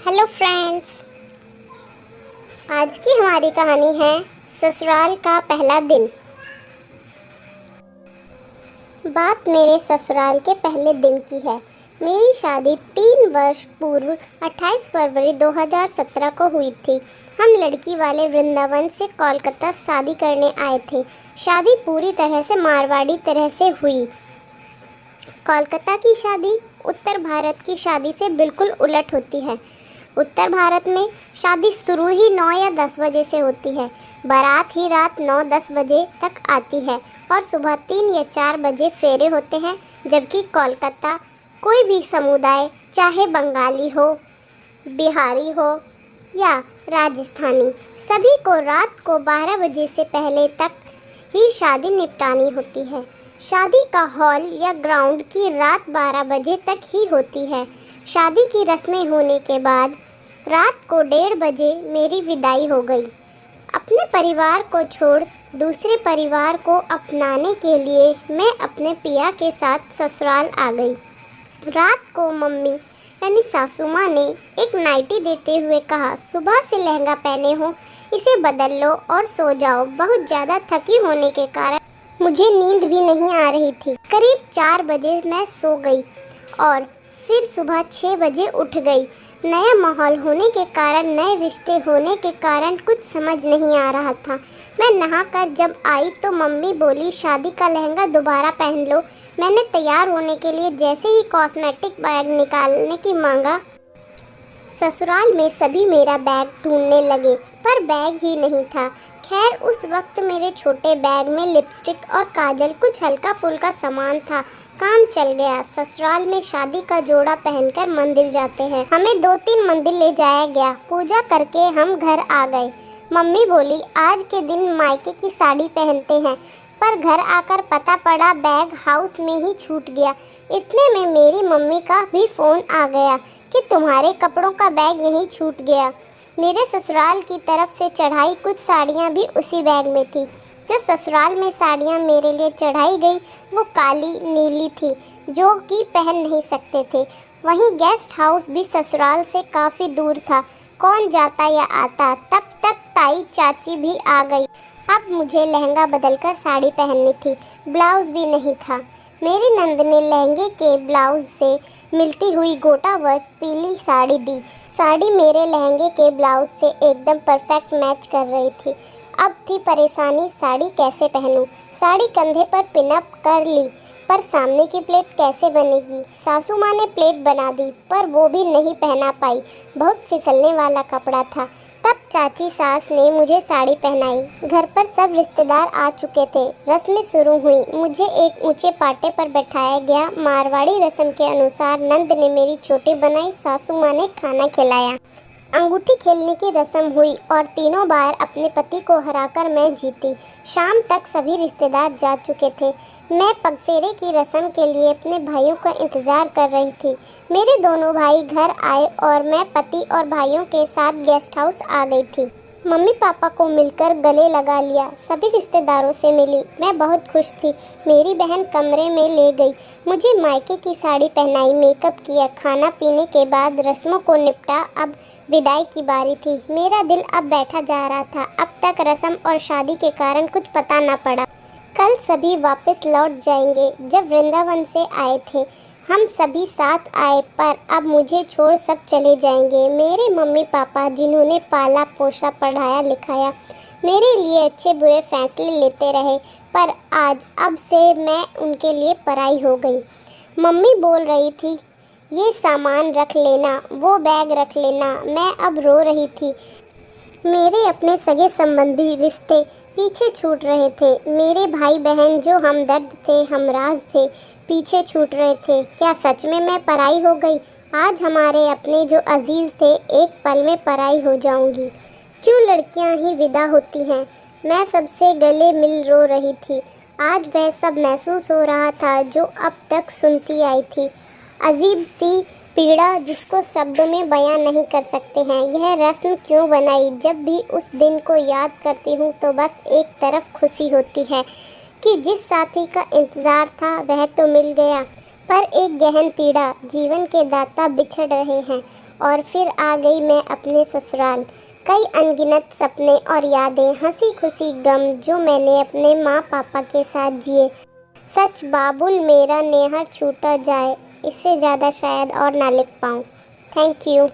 Hello friends, आज की हमारी कहानी है ससुराल का पहला दिन। बात मेरे ससुराल के पहले दिन की है। मेरी शादी 3 वर्ष पूर्व 28 फरवरी 2017 को हुई थी। हम लड़की वाले वृंदावन से कोलकाता शादी करने आए थे। शादी पूरी तरह से मारवाड़ी तरह से हुई। कोलकाता की शादी उत्तर भारत की शादी से बिल्कुल उलट होती है। उत्तर भारत में शादी शुरू ही 9 या 10 बजे से होती है। बारात ही रात 9-10 बजे तक आती है और सुबह 3 या 4 बजे फेरे होते हैं। जबकि कोलकाता कोई भी समुदाय, चाहे बंगाली हो, बिहारी हो या राजस्थानी, सभी को रात को 12 बजे से पहले तक ही शादी निपटानी होती है। शादी का हॉल या ग्राउंड की रात 12 बजे तक ही होती है। शादी की रस्में होने के बाद रात को 1:30 बजे मेरी विदाई हो गई। अपने परिवार को छोड़ दूसरे परिवार को अपनाने के लिए मैं अपने पिया के साथ ससुराल आ गई। रात को मम्मी यानी सासू माँ ने एक नाइटी देते हुए कहा, सुबह से लहंगा पहने हो, इसे बदल लो और सो जाओ। बहुत ज़्यादा थकी होने के कारण मुझे नींद भी नहीं आ रही थी। करीब 4 बजे मैं सो गई और फिर सुबह 6 बजे उठ गई। नया माहौल होने के कारण, नए रिश्ते होने के कारण कुछ समझ नहीं आ रहा था। मैं नहाकर जब आई तो मम्मी बोली, शादी का लहंगा दोबारा पहन लो। मैंने तैयार होने के लिए जैसे ही कॉस्मेटिक बैग निकालने की मांगा, ससुराल में सभी मेरा बैग ढूंढने लगे, पर बैग ही नहीं था। खैर, उस वक्त मेरे छोटे बैग में लिपस्टिक और काजल, कुछ हल्का फुल्का सामान था। काम चल गया। ससुराल में शादी का जोड़ा पहनकर मंदिर जाते हैं। हमें 2-3 मंदिर ले जाया गया। पूजा करके हम घर आ गए। मम्मी बोली, आज के दिन मायके की साड़ी पहनते हैं, पर घर आकर पता पड़ा बैग हाउस में ही छूट गया। इतने में मेरी मम्मी का भी फ़ोन आ गया कि तुम्हारे कपड़ों का बैग यहीं छूट गया। मेरे ससुराल की तरफ से चढ़ाई कुछ साड़ियाँ भी उसी बैग में थी। जो ससुराल में साड़ियाँ मेरे लिए चढ़ाई गई वो काली नीली थी, जो कि पहन नहीं सकते थे। वहीं गेस्ट हाउस भी ससुराल से काफ़ी दूर था। कौन जाता या आता, तब तक ताई चाची भी आ गई। अब मुझे लहंगा बदलकर साड़ी पहननी थी। ब्लाउज़ भी नहीं था। मेरी नंद ने लहंगे के ब्लाउज़ से मिलती हुई गोटा वर्क पीली साड़ी दी। साड़ी मेरे लहंगे के ब्लाउज से एकदम परफेक्ट मैच कर रही थी। अब थी परेशानी, साड़ी कैसे पहनूं। साड़ी कंधे पर पिनअप कर ली, पर सामने की प्लेट कैसे बनेगी। सासू माँ ने प्लेट बना दी, पर वो भी नहीं पहना पाई। बहुत फिसलने वाला कपड़ा था। तब चाची सास ने मुझे साड़ी पहनाई। घर पर सब रिश्तेदार आ चुके थे। रस्में शुरू हुई। मुझे एक ऊंचे पाटे पर बैठाया गया। मारवाड़ी रस्म के अनुसार नंद ने मेरी चोटी बनाई, सासू माँ ने खाना खिलाया। अंगूठी खेलने की रस्म हुई और तीनों बार अपने पति को हराकर मैं जीती। शाम तक सभी रिश्तेदार जा चुके थे। मैं पगफेरे की रस्म के लिए अपने भाइयों का इंतज़ार कर रही थी। मेरे दोनों भाई घर आए और मैं पति और भाइयों के साथ गेस्ट हाउस आ गई थी। मम्मी पापा को मिलकर गले लगा लिया। सभी रिश्तेदारों से मिली। मैं बहुत खुश थी। मेरी बहन कमरे में ले गई। मुझे मायके की साड़ी पहनाई, मेकअप किया। खाना पीने के बाद रस्मों को निपटा। अब विदाई की बारी थी। मेरा दिल अब बैठा जा रहा था। अब तक रस्म और शादी के कारण कुछ पता न पड़ा। कल सभी वापस लौट जाएंगे। जब वृंदावन से आए थे हम सभी साथ आए, पर अब मुझे छोड़ सब चले जाएंगे। मेरे मम्मी पापा, जिन्होंने पाला पोसा, पढ़ाया लिखाया, मेरे लिए अच्छे बुरे फैसले लेते रहे, पर आज अब से मैं उनके लिए पराई हो गई। मम्मी बोल रही थी, ये सामान रख लेना, वो बैग रख लेना। मैं अब रो रही थी। मेरे अपने सगे संबंधी रिश्ते पीछे छूट रहे थे। मेरे भाई बहन जो हमदर्द थे, हमराज थे, पीछे छूट रहे थे। क्या सच में मैं पराई हो गई? आज हमारे अपने जो अजीज़ थे, एक पल में पराई हो जाऊंगी। क्यों लड़कियां ही विदा होती हैं? मैं सबसे गले मिल रो रही थी। आज वह सब महसूस हो रहा था जो अब तक सुनती आई थी। अजीब सी पीड़ा जिसको शब्दों में बयां नहीं कर सकते हैं। यह रस्म क्यों बनाई? जब भी उस दिन को याद करती हूँ तो बस एक तरफ खुशी होती है कि जिस साथी का इंतज़ार था वह तो मिल गया, पर एक गहन पीड़ा, जीवन के दाता बिछड़ रहे हैं और फिर आ गई मैं अपने ससुराल। कई अनगिनत सपने और यादें, हंसी खुशी गम जो मैंने अपने माँ पापा के साथ जिए। सच बाबुल मेरा नेहा छूटा जाए, इससे ज़्यादा शायद और ना लिख पाऊँ। Thank you.